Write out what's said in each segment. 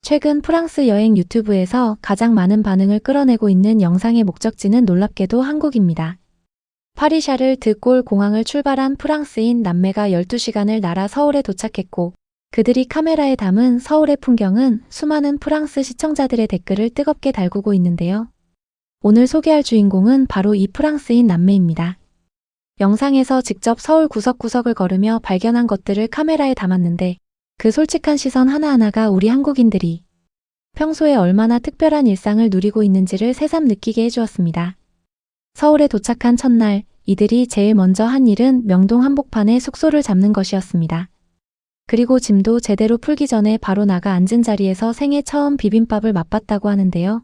최근 프랑스 여행 유튜브에서 가장 많은 반응을 끌어내고 있는 영상의 목적지는 놀랍게도 한국입니다. 파리 샤를 드 골 공항을 출발한 프랑스인 남매가 12시간을 날아 서울에 도착했고, 그들이 카메라에 담은 서울의 풍경은 수많은 프랑스 시청자들의 댓글을 뜨겁게 달구고 있는데요. 오늘 소개할 주인공은 바로 이 프랑스인 남매입니다. 영상에서 직접 서울 구석구석을 걸으며 발견한 것들을 카메라에 담았는데, 그 솔직한 시선 하나하나가 우리 한국인들이 평소에 얼마나 특별한 일상을 누리고 있는지를 새삼 느끼게 해주었습니다. 서울에 도착한 첫날, 이들이 제일 먼저 한 일은 명동 한복판에 숙소를 잡는 것이었습니다. 그리고 짐도 제대로 풀기 전에 바로 나가 앉은 자리에서 생애 처음 비빔밥을 맛봤다고 하는데요.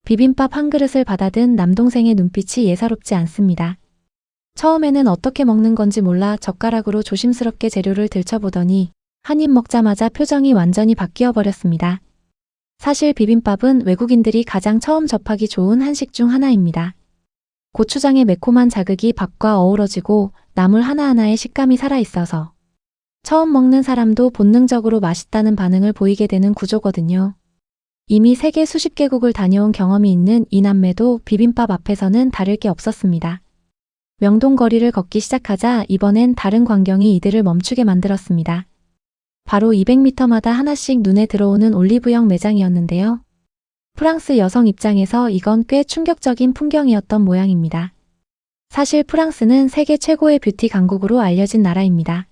비빔밥 한 그릇을 받아든 남동생의 눈빛이 예사롭지 않습니다. 처음에는 어떻게 먹는 건지 몰라 젓가락으로 조심스럽게 재료를 들춰보더니 한 입 먹자마자 표정이 완전히 바뀌어 버렸습니다. 사실 비빔밥은 외국인들이 가장 처음 접하기 좋은 한식 중 하나입니다. 고추장의 매콤한 자극이 밥과 어우러지고 나물 하나하나의 식감이 살아있어서 처음 먹는 사람도 본능적으로 맛있다는 반응을 보이게 되는 구조거든요. 이미 세계 수십 개국을 다녀온 경험이 있는 이 남매도 비빔밥 앞에서는 다를 게 없었습니다. 명동 거리를 걷기 시작하자 이번엔 다른 광경이 이들을 멈추게 만들었습니다. 바로 200m마다 하나씩 눈에 들어오는 올리브영 매장이었는데요. 프랑스 여성 입장에서 이건 꽤 충격적인 풍경이었던 모양입니다. 사실 프랑스는 세계 최고의 뷰티 강국으로 알려진 나라입니다.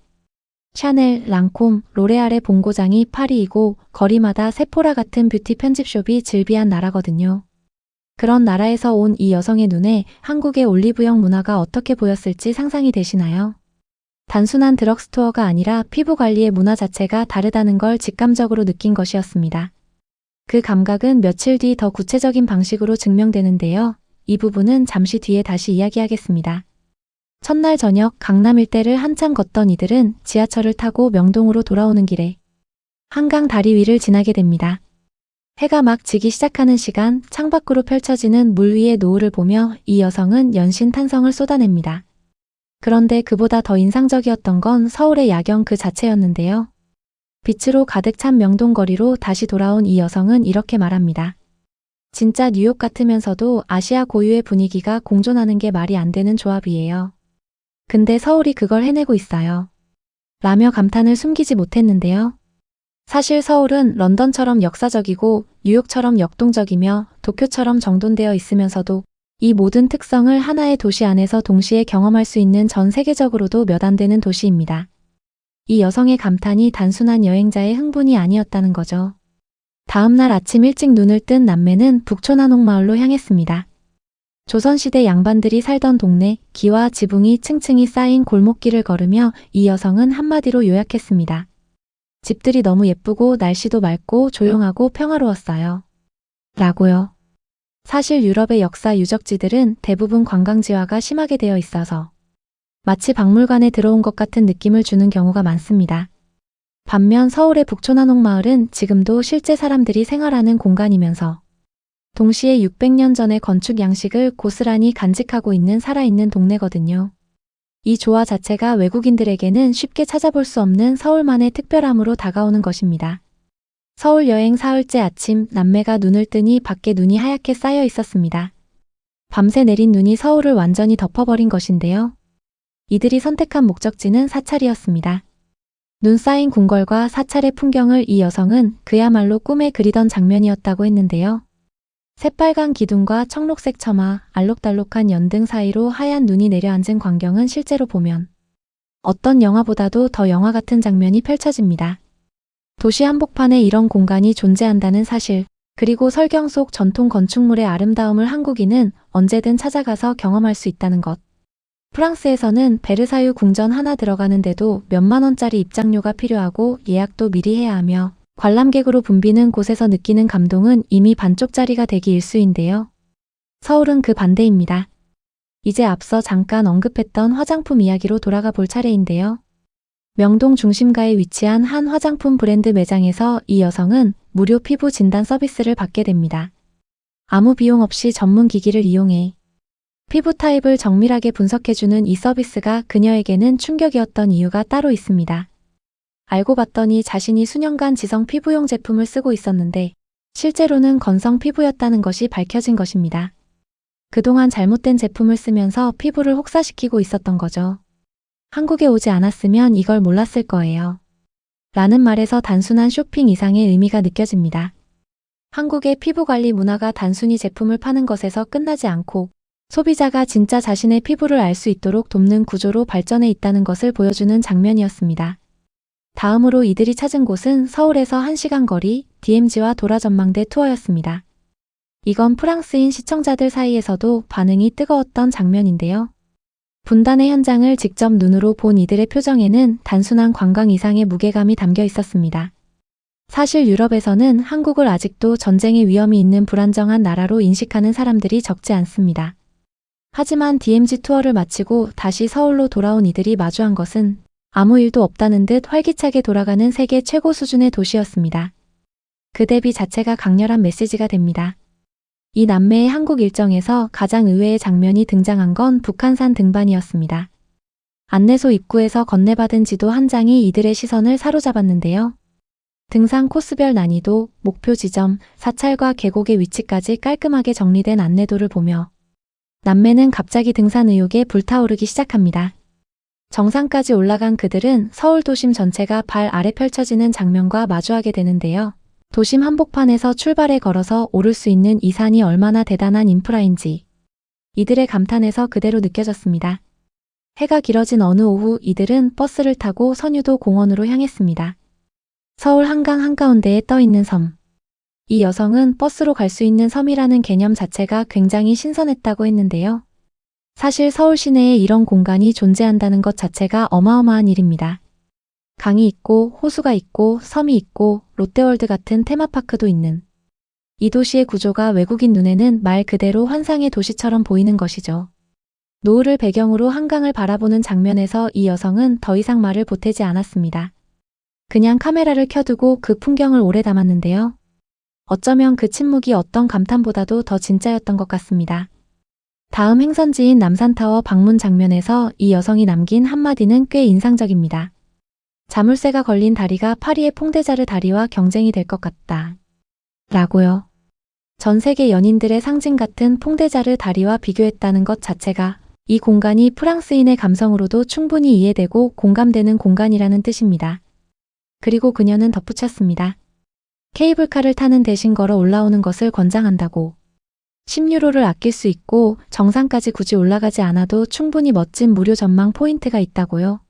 샤넬, 랑콤, 로레알의 본고장이 파리이고 거리마다 세포라 같은 뷰티 편집숍이 즐비한 나라거든요. 그런 나라에서 온 이 여성의 눈에 한국의 올리브영 문화가 어떻게 보였을지 상상이 되시나요? 단순한 드럭스토어가 아니라 피부 관리의 문화 자체가 다르다는 걸 직감적으로 느낀 것이었습니다. 그 감각은 며칠 뒤 더 구체적인 방식으로 증명되는데요. 이 부분은 잠시 뒤에 다시 이야기하겠습니다. 첫날 저녁 강남 일대를 한참 걷던 이들은 지하철을 타고 명동으로 돌아오는 길에 한강 다리 위를 지나게 됩니다. 해가 막 지기 시작하는 시간, 창밖으로 펼쳐지는 물 위의 노을을 보며 이 여성은 연신 탄성을 쏟아냅니다. 그런데 그보다 더 인상적이었던 건 서울의 야경 그 자체였는데요. 빛으로 가득 찬 명동 거리로 다시 돌아온 이 여성은 이렇게 말합니다. 진짜 뉴욕 같으면서도 아시아 고유의 분위기가 공존하는 게 말이 안 되는 조합이에요. 근데 서울이 그걸 해내고 있어요. 라며 감탄을 숨기지 못했는데요. 사실 서울은 런던처럼 역사적이고 뉴욕처럼 역동적이며 도쿄처럼 정돈되어 있으면서도 이 모든 특성을 하나의 도시 안에서 동시에 경험할 수 있는 전 세계적으로도 몇 안 되는 도시입니다. 이 여성의 감탄이 단순한 여행자의 흥분이 아니었다는 거죠. 다음 날 아침 일찍 눈을 뜬 남매는 북촌 한옥마을로 향했습니다. 조선시대 양반들이 살던 동네, 기와 지붕이 층층이 쌓인 골목길을 걸으며 이 여성은 한마디로 요약했습니다. 집들이 너무 예쁘고 날씨도 맑고 조용하고 평화로웠어요. 라고요. 사실 유럽의 역사 유적지들은 대부분 관광지화가 심하게 되어 있어서 마치 박물관에 들어온 것 같은 느낌을 주는 경우가 많습니다. 반면 서울의 북촌 한옥마을은 지금도 실제 사람들이 생활하는 공간이면서 동시에 600년 전의 건축 양식을 고스란히 간직하고 있는 살아있는 동네거든요. 이 조화 자체가 외국인들에게는 쉽게 찾아볼 수 없는 서울만의 특별함으로 다가오는 것입니다. 서울 여행 사흘째 아침, 남매가 눈을 뜨니 밖에 눈이 하얗게 쌓여 있었습니다. 밤새 내린 눈이 서울을 완전히 덮어버린 것인데요. 이들이 선택한 목적지는 사찰이었습니다. 눈 쌓인 궁궐과 사찰의 풍경을 이 여성은 그야말로 꿈에 그리던 장면이었다고 했는데요. 새빨간 기둥과 청록색 처마, 알록달록한 연등 사이로 하얀 눈이 내려앉은 광경은 실제로 보면 어떤 영화보다도 더 영화 같은 장면이 펼쳐집니다. 도시 한복판에 이런 공간이 존재한다는 사실, 그리고 설경 속 전통 건축물의 아름다움을 한국인은 언제든 찾아가서 경험할 수 있다는 것. 프랑스에서는 베르사유 궁전 하나 들어가는데도 몇만 원짜리 입장료가 필요하고 예약도 미리 해야 하며 관람객으로 붐비는 곳에서 느끼는 감동은 이미 반쪽짜리가 되기 일쑤인데요. 서울은 그 반대입니다. 이제 앞서 잠깐 언급했던 화장품 이야기로 돌아가 볼 차례인데요. 명동 중심가에 위치한 한 화장품 브랜드 매장에서 이 여성은 무료 피부 진단 서비스를 받게 됩니다. 아무 비용 없이 전문 기기를 이용해 피부 타입을 정밀하게 분석해주는 이 서비스가 그녀에게는 충격이었던 이유가 따로 있습니다. 알고 봤더니 자신이 수년간 지성 피부용 제품을 쓰고 있었는데 실제로는 건성 피부였다는 것이 밝혀진 것입니다. 그동안 잘못된 제품을 쓰면서 피부를 혹사시키고 있었던 거죠. 한국에 오지 않았으면 이걸 몰랐을 거예요. 라는 말에서 단순한 쇼핑 이상의 의미가 느껴집니다. 한국의 피부관리 문화가 단순히 제품을 파는 것에서 끝나지 않고 소비자가 진짜 자신의 피부를 알 수 있도록 돕는 구조로 발전해 있다는 것을 보여주는 장면이었습니다. 다음으로 이들이 찾은 곳은 서울에서 1시간 거리 DMZ와 도라전망대 투어였습니다. 이건 프랑스인 시청자들 사이에서도 반응이 뜨거웠던 장면인데요. 분단의 현장을 직접 눈으로 본 이들의 표정에는 단순한 관광 이상의 무게감이 담겨 있었습니다. 사실 유럽에서는 한국을 아직도 전쟁의 위험이 있는 불안정한 나라로 인식하는 사람들이 적지 않습니다. 하지만 DMZ 투어를 마치고 다시 서울로 돌아온 이들이 마주한 것은 아무 일도 없다는 듯 활기차게 돌아가는 세계 최고 수준의 도시였습니다. 그 대비 자체가 강렬한 메시지가 됩니다. 이 남매의 한국 일정에서 가장 의외의 장면이 등장한 건 북한산 등반이었습니다. 안내소 입구에서 건네받은 지도 한 장이 이들의 시선을 사로잡았는데요. 등산 코스별 난이도, 목표 지점, 사찰과 계곡의 위치까지 깔끔하게 정리된 안내도를 보며 남매는 갑자기 등산 의욕에 불타오르기 시작합니다. 정상까지 올라간 그들은 서울 도심 전체가 발 아래 펼쳐지는 장면과 마주하게 되는데요. 도심 한복판에서 출발해 걸어서 오를 수 있는 이 산이 얼마나 대단한 인프라인지 이들의 감탄에서 그대로 느껴졌습니다. 해가 길어진 어느 오후 이들은 버스를 타고 선유도 공원으로 향했습니다. 서울 한강 한가운데에 떠있는 섬. 이 여성은 버스로 갈 수 있는 섬이라는 개념 자체가 굉장히 신선했다고 했는데요. 사실 서울 시내에 이런 공간이 존재한다는 것 자체가 어마어마한 일입니다. 강이 있고 호수가 있고 섬이 있고 롯데월드 같은 테마파크도 있는 이 도시의 구조가 외국인 눈에는 말 그대로 환상의 도시처럼 보이는 것이죠. 노을을 배경으로 한강을 바라보는 장면에서 이 여성은 더 이상 말을 보태지 않았습니다. 그냥 카메라를 켜두고 그 풍경을 오래 담았는데요. 어쩌면 그 침묵이 어떤 감탄보다도 더 진짜였던 것 같습니다. 다음 행선지인 남산타워 방문 장면에서 이 여성이 남긴 한마디는 꽤 인상적입니다. 자물쇠가 걸린 다리가 파리의 퐁데자르 다리와 경쟁이 될 것 같다. 라고요. 전 세계 연인들의 상징 같은 퐁데자르 다리와 비교했다는 것 자체가 이 공간이 프랑스인의 감성으로도 충분히 이해되고 공감되는 공간이라는 뜻입니다. 그리고 그녀는 덧붙였습니다. 케이블카를 타는 대신 걸어 올라오는 것을 권장한다고. 10유로를 아낄 수 있고 정상까지 굳이 올라가지 않아도 충분히 멋진 무료 전망 포인트가 있다고요.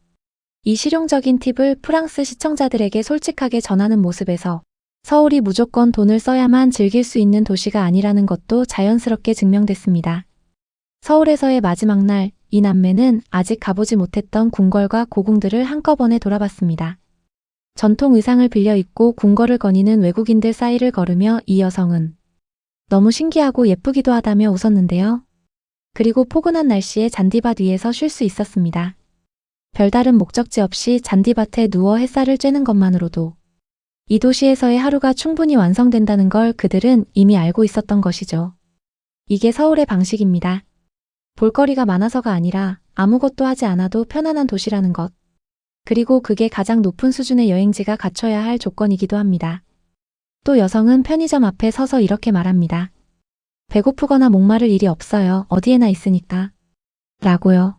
이 실용적인 팁을 프랑스 시청자들에게 솔직하게 전하는 모습에서 서울이 무조건 돈을 써야만 즐길 수 있는 도시가 아니라는 것도 자연스럽게 증명됐습니다. 서울에서의 마지막 날, 이 남매는 아직 가보지 못했던 궁궐과 고궁들을 한꺼번에 돌아봤습니다. 전통 의상을 빌려 입고 궁궐을 거니는 외국인들 사이를 걸으며 이 여성은 너무 신기하고 예쁘기도 하다며 웃었는데요. 그리고 포근한 날씨에 잔디밭 위에서 쉴 수 있었습니다. 별다른 목적지 없이 잔디밭에 누워 햇살을 쬐는 것만으로도 이 도시에서의 하루가 충분히 완성된다는 걸 그들은 이미 알고 있었던 것이죠. 이게 서울의 방식입니다. 볼거리가 많아서가 아니라 아무것도 하지 않아도 편안한 도시라는 것. 그리고 그게 가장 높은 수준의 여행지가 갖춰야 할 조건이기도 합니다. 또 여성은 편의점 앞에 서서 이렇게 말합니다. 배고프거나 목마를 일이 없어요. 어디에나 있으니까. 라고요.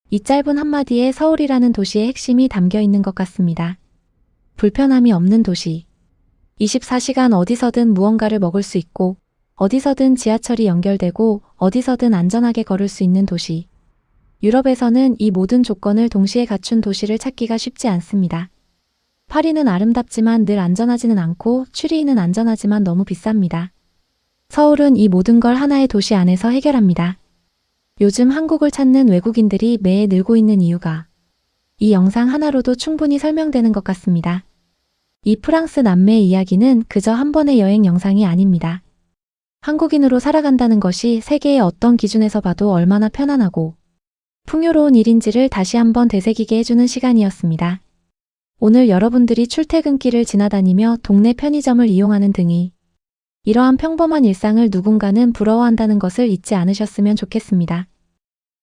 이 짧은 한마디에 서울이라는 도시의 핵심이 담겨 있는 것 같습니다. 불편함이 없는 도시. 24시간 어디서든 무언가를 먹을 수 있고, 어디서든 지하철이 연결되고, 어디서든 안전하게 걸을 수 있는 도시. 유럽에서는 이 모든 조건을 동시에 갖춘 도시를 찾기가 쉽지 않습니다. 파리는 아름답지만 늘 안전하지는 않고 추리히는 안전하지만 너무 비쌉니다. 서울은 이 모든 걸 하나의 도시 안에서 해결합니다. 요즘 한국을 찾는 외국인들이 매해 늘고 있는 이유가 이 영상 하나로도 충분히 설명되는 것 같습니다. 이 프랑스 남매의 이야기는 그저 한 번의 여행 영상이 아닙니다. 한국인으로 살아간다는 것이 세계의 어떤 기준에서 봐도 얼마나 편안하고 풍요로운 일인지를 다시 한번 되새기게 해주는 시간이었습니다. 오늘 여러분들이 출퇴근길을 지나다니며 동네 편의점을 이용하는 등이 이러한 평범한 일상을 누군가는 부러워한다는 것을 잊지 않으셨으면 좋겠습니다.